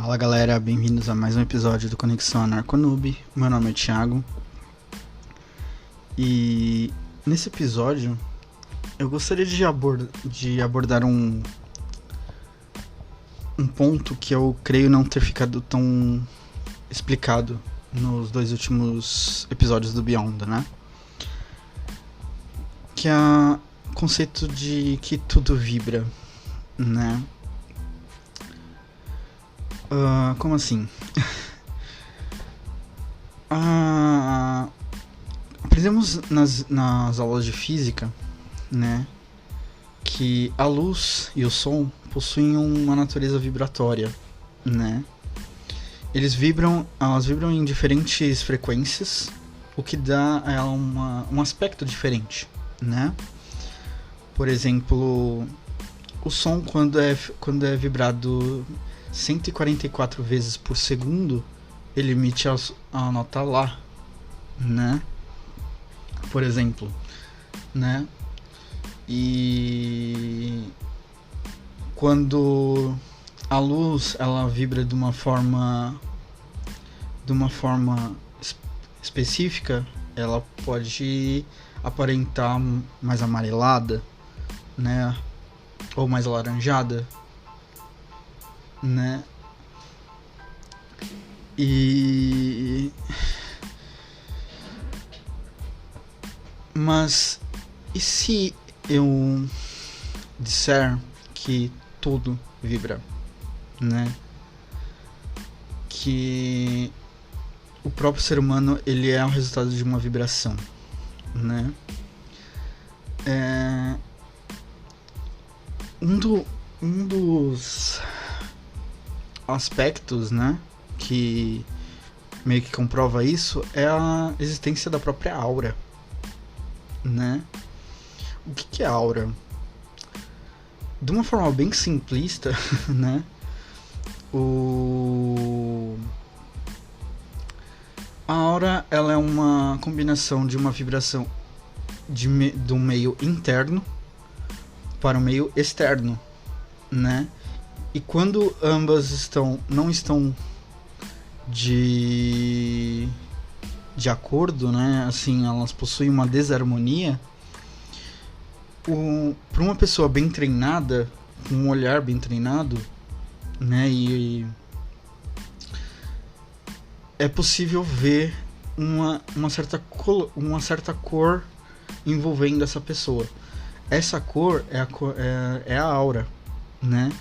Fala galera, bem-vindos a mais um episódio do Conexão Anarconoob. Meu nome é Thiago e nesse episódio eu gostaria de abordar um ponto que eu creio não ter ficado tão explicado nos dois últimos episódios do Beyond, né? Que é o conceito de que tudo vibra, né? Como assim? Aprendemos nas aulas de física, né, que a luz e o som possuem uma natureza vibratória, né? Elas vibram em diferentes frequências, o que dá a ela um aspecto diferente, né? Por exemplo, o som quando é vibrado 144 vezes por segundo, ele emite a nota Lá, né? Por exemplo, né? E quando a luz ela vibra de uma forma específica, ela pode aparentar mais amarelada, né? Ou mais alaranjada, né? Mas e se eu disser que tudo vibra, né? Que o próprio ser humano ele é o resultado de uma vibração, né? Um dos aspectos, né, que meio que comprova isso é a existência da própria aura, né? O que é aura? De uma forma bem simplista, né? A aura ela é uma combinação de uma vibração do meio interno para o meio externo, né? E quando ambas não estão de acordo, né? Assim, elas possuem uma desarmonia. Para uma pessoa bem treinada, com um olhar bem treinado, né? E é possível ver uma certa cor envolvendo essa pessoa. Essa cor é a aura, né?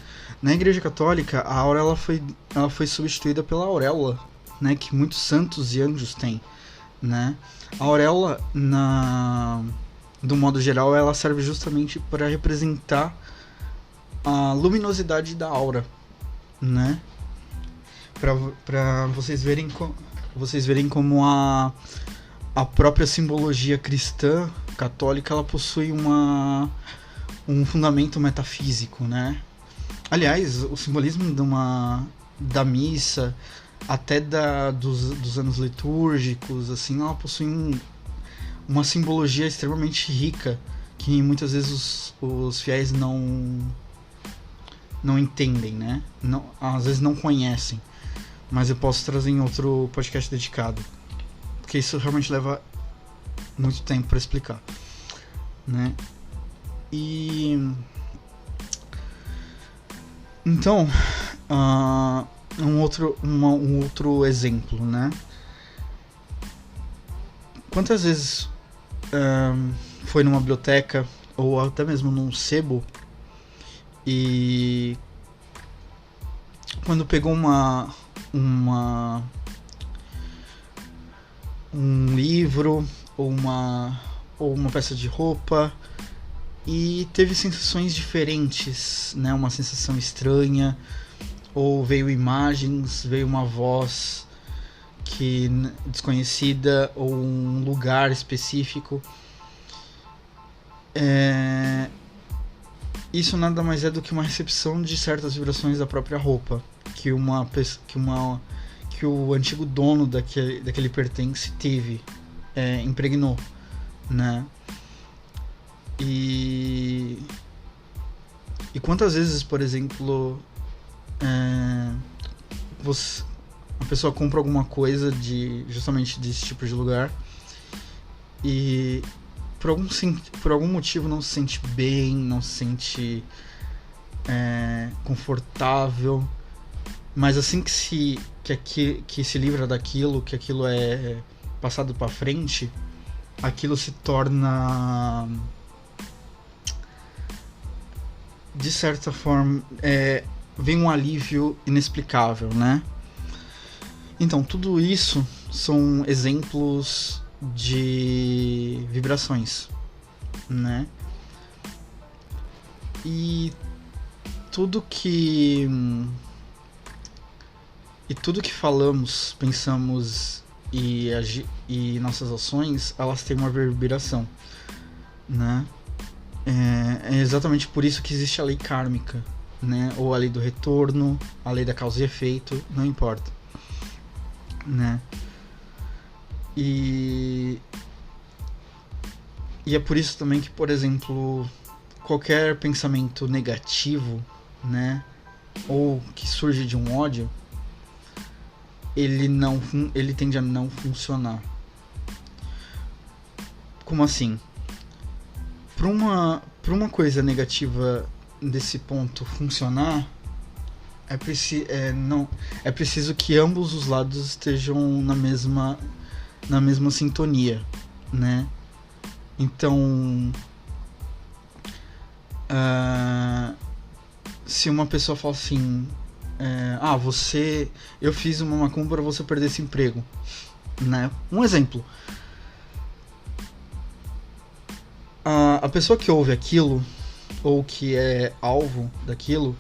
Na Igreja Católica, a aura ela foi substituída pela auréola, né? Que muitos santos e anjos têm, né? A auréola, do modo geral, ela serve justamente para representar a luminosidade da aura, né? Para vocês verem como a própria simbologia cristã católica ela possui um fundamento metafísico, né? Aliás, o simbolismo da missa, até dos anos litúrgicos, assim, ela possui uma simbologia extremamente rica que muitas vezes os fiéis não entendem, né? Às vezes não conhecem. Mas eu posso trazer em outro podcast dedicado, porque isso realmente leva muito tempo para explicar, né? Então, um outro exemplo, né? Quantas vezes foi numa biblioteca ou até mesmo num sebo e quando pegou um livro ou uma peça de roupa e teve sensações diferentes, né? Uma sensação estranha, ou veio imagens, veio uma voz desconhecida, ou um lugar específico. Isso nada mais é do que uma recepção de certas vibrações da própria roupa que o antigo dono daquele pertence impregnou, né? E quantas vezes, por exemplo, a pessoa compra alguma coisa justamente desse tipo de lugar e por algum motivo não se sente bem, não se sente confortável, mas assim que se livra daquilo, que aquilo é passado para frente, aquilo se torna, de certa forma, vem um alívio inexplicável, né? Então, tudo isso são exemplos de vibrações, né? E tudo que falamos, pensamos e nossas ações, elas têm uma reverberação, né? É exatamente por isso que existe a lei kármica, né? Ou a lei do retorno, a lei da causa e efeito, não importa, né? E é por isso também que, por exemplo, qualquer pensamento negativo, né, ou que surge de um ódio, ele tende a não funcionar. Como assim? Para uma coisa negativa desse ponto funcionar, é preciso que ambos os lados estejam na mesma sintonia, né? Então, se uma pessoa fala assim, eu fiz uma macumba para você perder esse emprego, né? Um exemplo. A pessoa que ouve aquilo, ou que é alvo daquilo,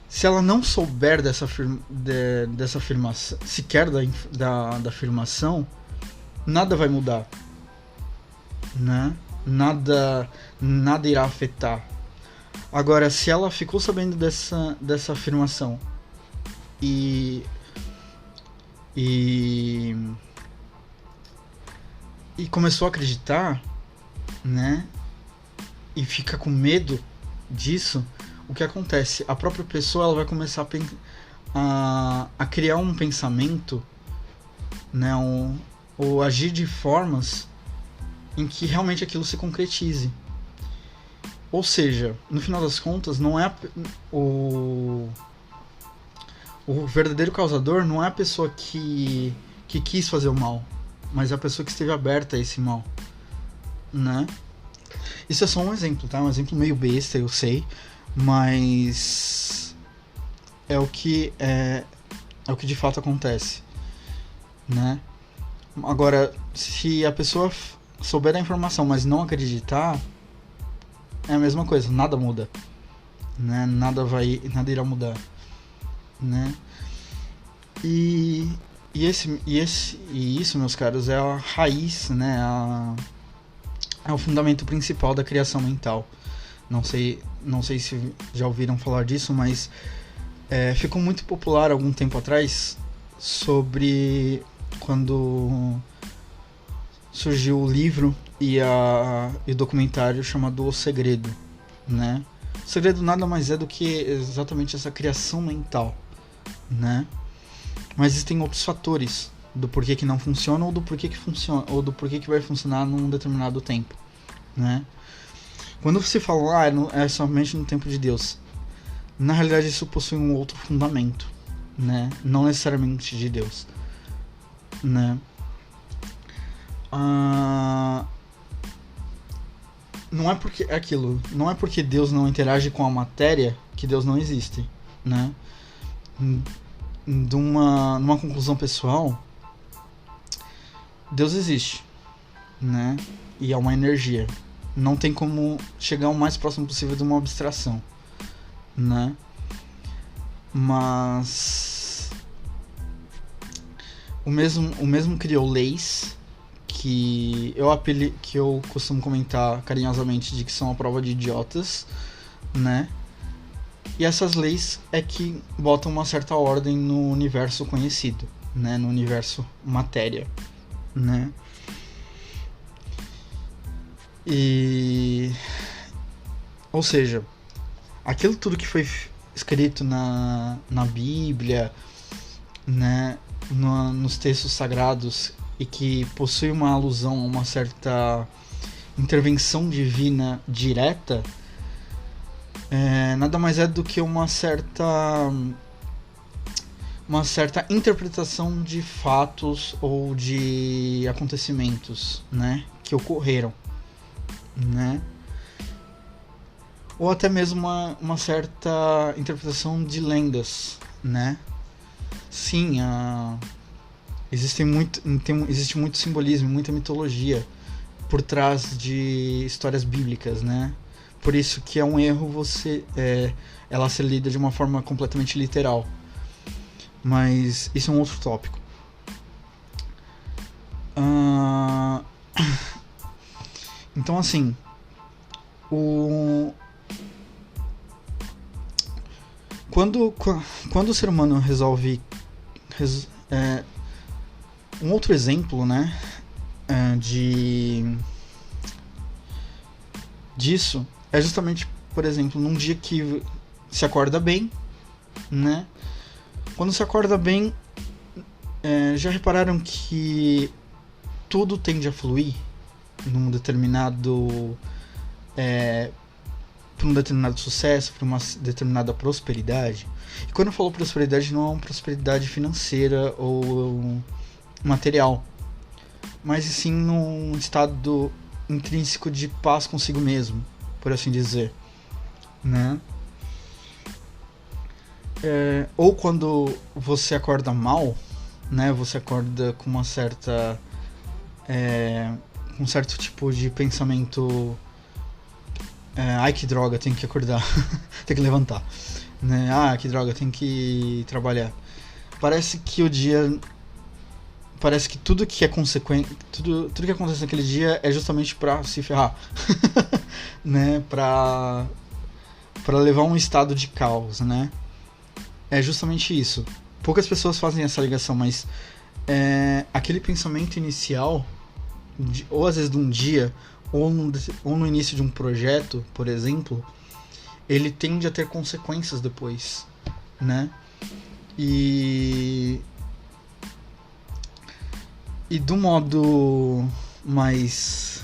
se ela não souber dessa afirmação, sequer da afirmação, nada vai mudar, né? Nada irá afetar. Agora, se ela ficou sabendo dessa afirmação e começou a acreditar, né? E fica com medo disso, o que acontece? A própria pessoa, ela vai começar a criar um pensamento, né? Ou agir de formas em que realmente aquilo se concretize. Ou seja, no final das contas, não é o verdadeiro causador não é a pessoa que quis fazer o mal, mas é a pessoa que esteve aberta a esse mal, né? Isso é só um exemplo, tá? Um exemplo meio besta, eu sei, mas é o que de fato acontece, né? Agora, se a pessoa souber da informação, mas não acreditar, é a mesma coisa, nada muda, né? Nada irá mudar, né? E isso, meus caros, é a raiz, né? É o fundamento principal da criação mental. Não sei se já ouviram falar disso, mas ficou muito popular algum tempo atrás sobre quando surgiu o livro e o documentário chamado O Segredo, né? O segredo nada mais é do que exatamente essa criação mental, né? Mas existem outros fatores do porquê que não funciona ou do porquê que funciona, ou do porquê que vai funcionar num determinado tempo, né? Quando você fala, é somente no tempo de Deus, na realidade isso possui um outro fundamento, né? Não necessariamente de Deus, né? Não é porque não é porque Deus não interage com a matéria que Deus não existe, né? Numa conclusão pessoal, Deus existe, né? E é uma energia. Não tem como chegar o mais próximo possível de uma abstração, né? Mas o mesmo criou leis que eu costumo comentar carinhosamente de que são a prova de idiotas, né? E essas leis é que botam uma certa ordem no universo conhecido, né? No universo matéria, né? Ou seja, aquilo tudo que foi escrito na Bíblia né, nos textos sagrados e que possui uma alusão a uma certa intervenção divina direta, nada mais é do que uma certa interpretação de fatos ou de acontecimentos, né, que ocorreram, né, ou até mesmo uma certa interpretação de lendas, né. Sim, existe muito simbolismo, muita mitologia por trás de histórias bíblicas, né. Por isso que é um erro ela ser lida de uma forma completamente literal. Mas isso é um outro tópico. Então, assim, quando o ser humano resolve um outro exemplo, né, disso é justamente, por exemplo, num dia que se acorda bem, né? Quando se acorda bem, já repararam que tudo tende a fluir num determinado para um determinado sucesso, para uma determinada prosperidade? E quando eu falo prosperidade, não é uma prosperidade financeira ou material, mas sim num estado intrínseco de paz consigo mesmo, por assim dizer, né? Ou quando você acorda mal, né? Você acorda com uma certa um certo tipo de pensamento, ai que droga, tenho que acordar, tenho que levantar, né? Ah, que droga, tenho que trabalhar. Parece que tudo que é consequente, tudo que acontece naquele dia é justamente pra se ferrar, né? Pra levar um estado de caos, né? É justamente isso. Poucas pessoas fazem essa ligação, mas aquele pensamento inicial, ou às vezes de um dia, ou no início de um projeto, por exemplo, ele tende a ter consequências depois, né? E do modo mais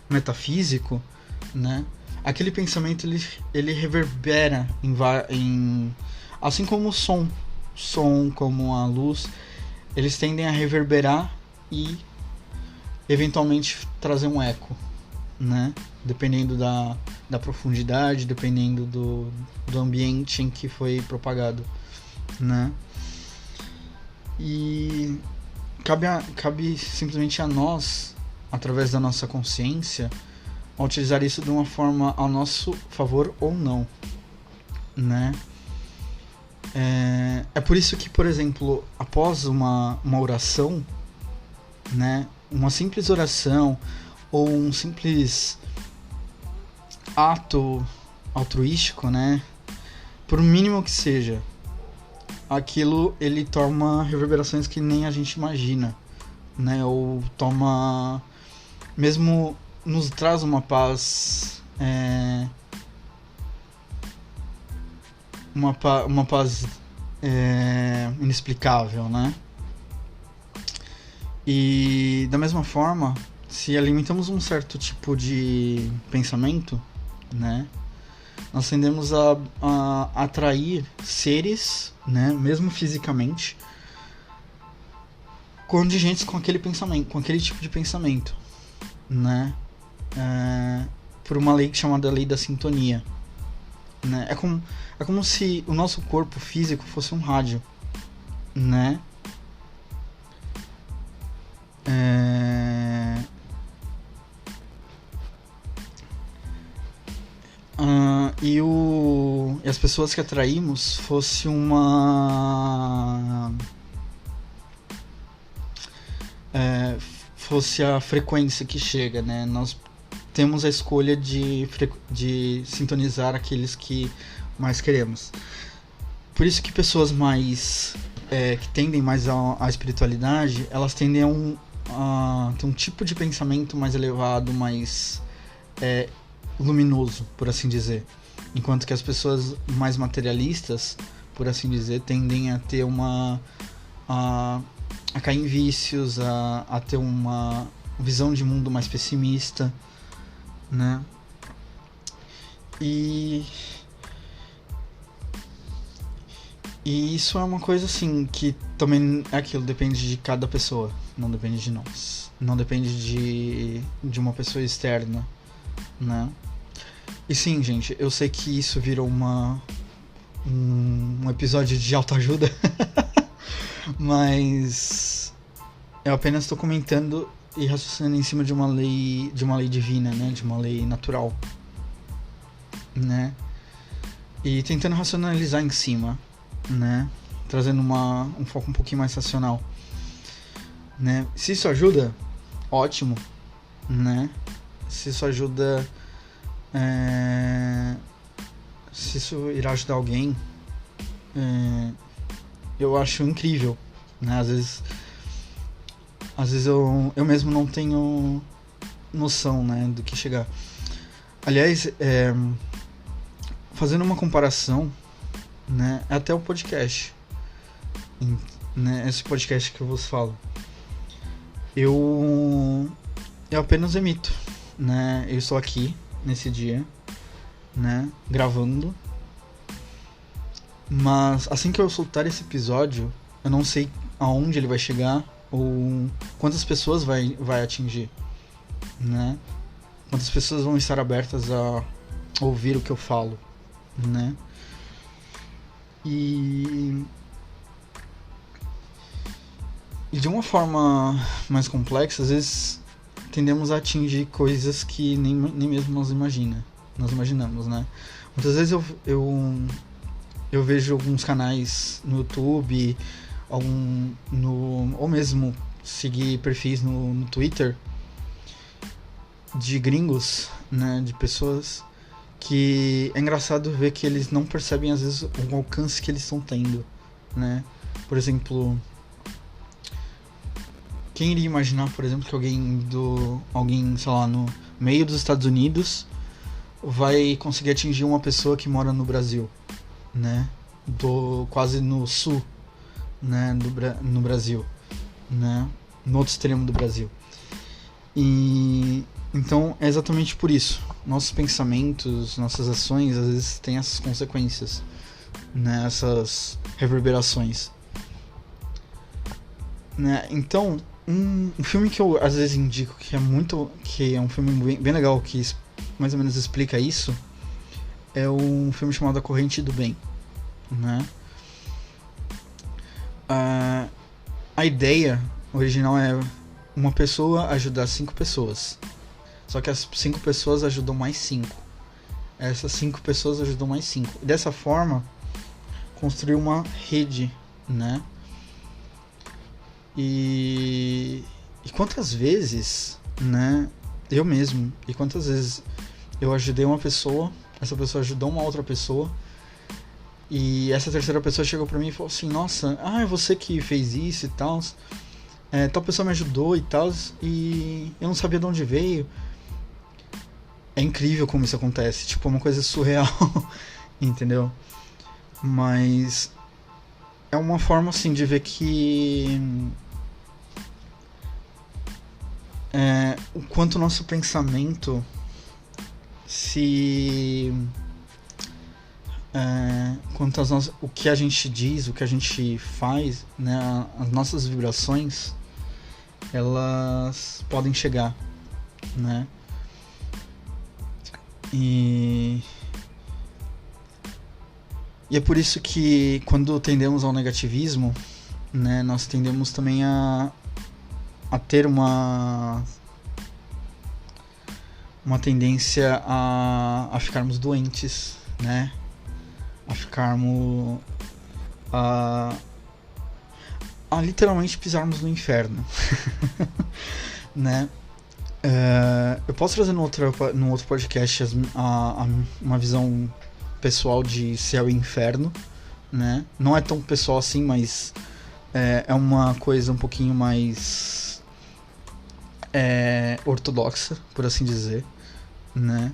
metafísico, né? Aquele pensamento ele reverbera em assim como o som, como a luz, eles tendem a reverberar e eventualmente trazer um eco, né? Dependendo da profundidade, dependendo do ambiente em que foi propagado, né? E cabe simplesmente a nós, através da nossa consciência, utilizar isso de uma forma ao nosso favor ou não, né? É por isso que, por exemplo, após uma oração, né, uma simples oração ou um simples ato altruístico, né, por mínimo que seja, aquilo ele toma reverberações que nem a gente imagina, né, ou mesmo nos traz uma paz, uma paz inexplicável, né? E da mesma forma, se alimentamos um certo tipo de pensamento, né, nós tendemos a atrair seres, né, mesmo fisicamente, contingentes com aquele pensamento, com aquele tipo de pensamento, né? Por uma lei chamada lei da sintonia, né? É como se o nosso corpo físico fosse um rádio, né? E as pessoas que atraímos fosse fosse a frequência que chega, né? Nós temos a escolha de sintonizar aqueles que mais queremos. Por isso que pessoas mais que tendem mais à espiritualidade, elas tendem a ter um tipo de pensamento mais elevado, mais luminoso, por assim dizer. Enquanto que as pessoas mais materialistas, por assim dizer, tendem a ter uma a, a cair em vícios, a ter uma visão de mundo mais pessimista, né? E isso é uma coisa assim que também é aquilo, depende de cada pessoa, não depende de nós, não depende de uma pessoa externa, né? E sim, gente, eu sei que isso virou um episódio de autoajuda, mas eu apenas estou comentando e raciocinando em cima de uma lei divina, né? De uma lei natural, né? E tentando racionalizar em cima, né? Trazendo um foco um pouquinho mais racional, né? Se isso ajuda, ótimo, né? Se isso ajuda, se isso irá ajudar alguém, eu acho incrível, né? Às vezes eu mesmo não tenho noção, né, do que chegar. Aliás, fazendo uma comparação, né, até o podcast, né, esse podcast que eu vos falo, eu apenas emito, né, eu estou aqui nesse dia, né, gravando, mas assim que eu soltar esse episódio, eu não sei aonde ele vai chegar ou quantas pessoas vai atingir, né, quantas pessoas vão estar abertas a ouvir o que eu falo, né. E de uma forma mais complexa, às vezes tendemos a atingir coisas que nem mesmo nós imaginamos, né? Muitas vezes eu vejo alguns canais no YouTube, ou mesmo seguir perfis no Twitter de gringos, né? De pessoas que é engraçado ver que eles não percebem às vezes o alcance que eles estão tendo, né? Por exemplo, quem iria imaginar, por exemplo, que alguém, sei lá, no meio dos Estados Unidos vai conseguir atingir uma pessoa que mora no Brasil, né? Quase no sul, né? No Brasil, né? No outro extremo do Brasil. E então é exatamente por isso. Nossos pensamentos, nossas ações, às vezes têm essas consequências, né? Essas reverberações, né? Então, um filme que eu às vezes indico que é um filme bem legal, que mais ou menos explica isso, é um filme chamado A Corrente do Bem, né? A ideia original é uma pessoa ajudar 5 pessoas. Só que as 5 pessoas ajudam mais 5. Essas 5 pessoas ajudam mais 5. E dessa forma, construir uma rede, né? E quantas vezes, né? Eu mesmo. E quantas vezes eu ajudei uma pessoa, essa pessoa ajudou uma outra pessoa, e essa terceira pessoa chegou pra mim e falou assim: nossa, é você que fez isso e tal. Tal pessoa me ajudou e tal, e eu não sabia de onde veio. É incrível como isso acontece, tipo, é uma coisa surreal, entendeu? Mas é uma forma, assim, de ver que o quanto o nosso pensamento o que a gente diz, o que a gente faz, né, as nossas vibrações, elas podem chegar, né? E é por isso que quando tendemos ao negativismo, né, nós tendemos também a ter uma tendência a ficarmos doentes, né? A ficarmos a literalmente pisarmos no inferno, né? Eu posso trazer no outro podcast uma visão pessoal de céu e inferno, né? Não é tão pessoal assim, mas é uma coisa um pouquinho mais ortodoxa, por assim dizer, né?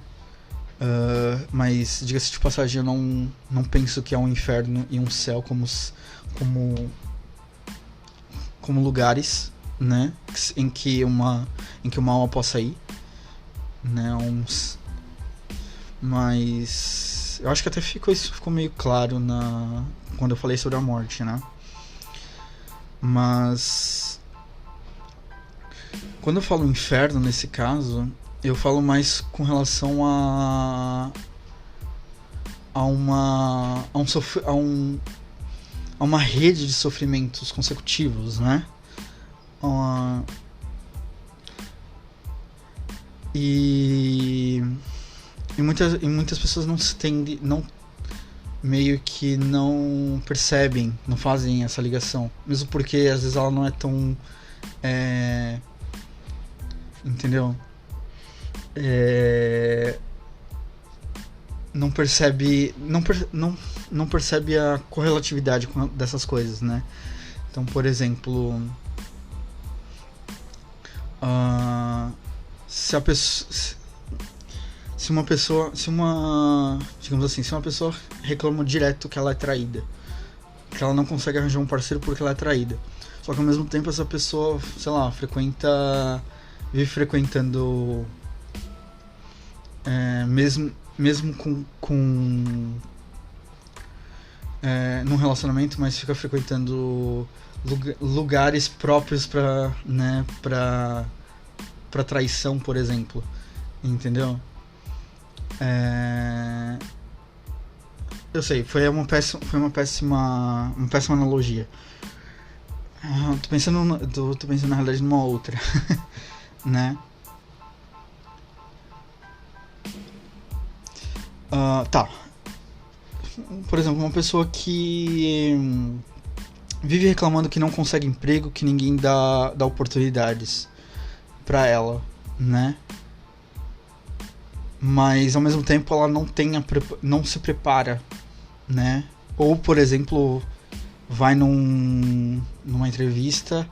Mas, diga-se de passagem, eu não penso que há um inferno e um céu como como lugares, né, em que uma alma possa ir, né, mas eu acho que até isso ficou meio claro quando eu falei sobre a morte, né? Mas quando eu falo inferno nesse caso, eu falo mais com relação a uma rede de sofrimentos consecutivos, né? E muitas pessoas não meio que não percebem, não fazem essa ligação, mesmo porque às vezes ela não é tão entendeu? Não percebe a correlatividade dessas coisas, né? Então, por exemplo, se uma pessoa reclama direto que ela é traída, que ela não consegue arranjar um parceiro porque ela é traída, só que ao mesmo tempo essa pessoa, sei lá, vive frequentando mesmo num relacionamento, mas fica frequentando lugares próprios para traição, por exemplo, entendeu? Eu sei, foi uma péssima analogia. Tô pensando na realidade numa outra, né? Tá. Por exemplo, uma pessoa que vive reclamando que não consegue emprego, que ninguém dá oportunidades pra ela, né? Mas ao mesmo tempo ela não se prepara, né? Ou, por exemplo, vai numa entrevista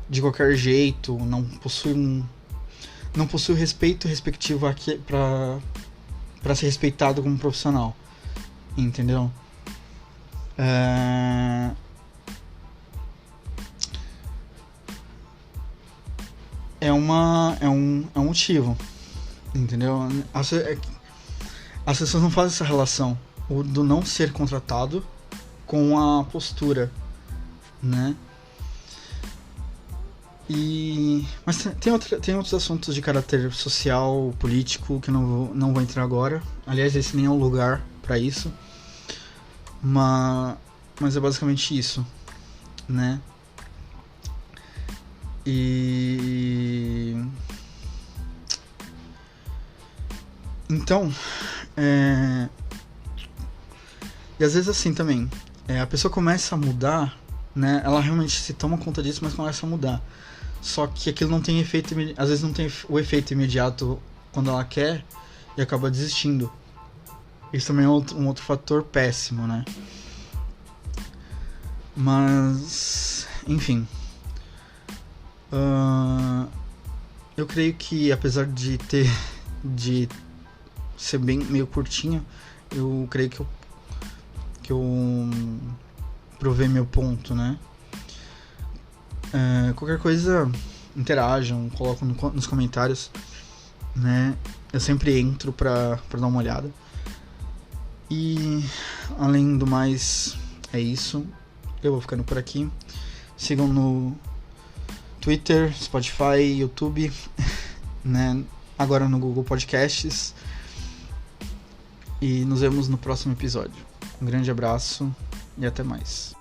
de qualquer jeito, não possui o respeito respectivo aqui para ser respeitado como profissional, entendeu? É um motivo, entendeu? As pessoas não fazem essa relação, o do não ser contratado com a postura, né? Mas tem outros assuntos de caráter social, político, que eu não vou entrar agora. Aliás, esse nem é o lugar para isso. Mas é basicamente isso, né? Então, e às vezes assim também, a pessoa começa a mudar, né? Ela realmente se toma conta disso, mas começa a mudar. Só que aquilo não tem efeito, às vezes não tem o efeito imediato quando ela quer e acaba desistindo. Isso também é um outro fator péssimo, né? Mas, enfim, eu creio que apesar de ser bem meio curtinho, eu creio que eu provei meu ponto, né? Qualquer coisa, interajam, colocam nos comentários, né? Eu sempre entro pra dar uma olhada. E além do mais, é isso. Eu vou ficando por aqui. Sigam no Twitter, Spotify, YouTube, né? Agora no Google Podcasts. E nos vemos no próximo episódio. Um grande abraço e até mais.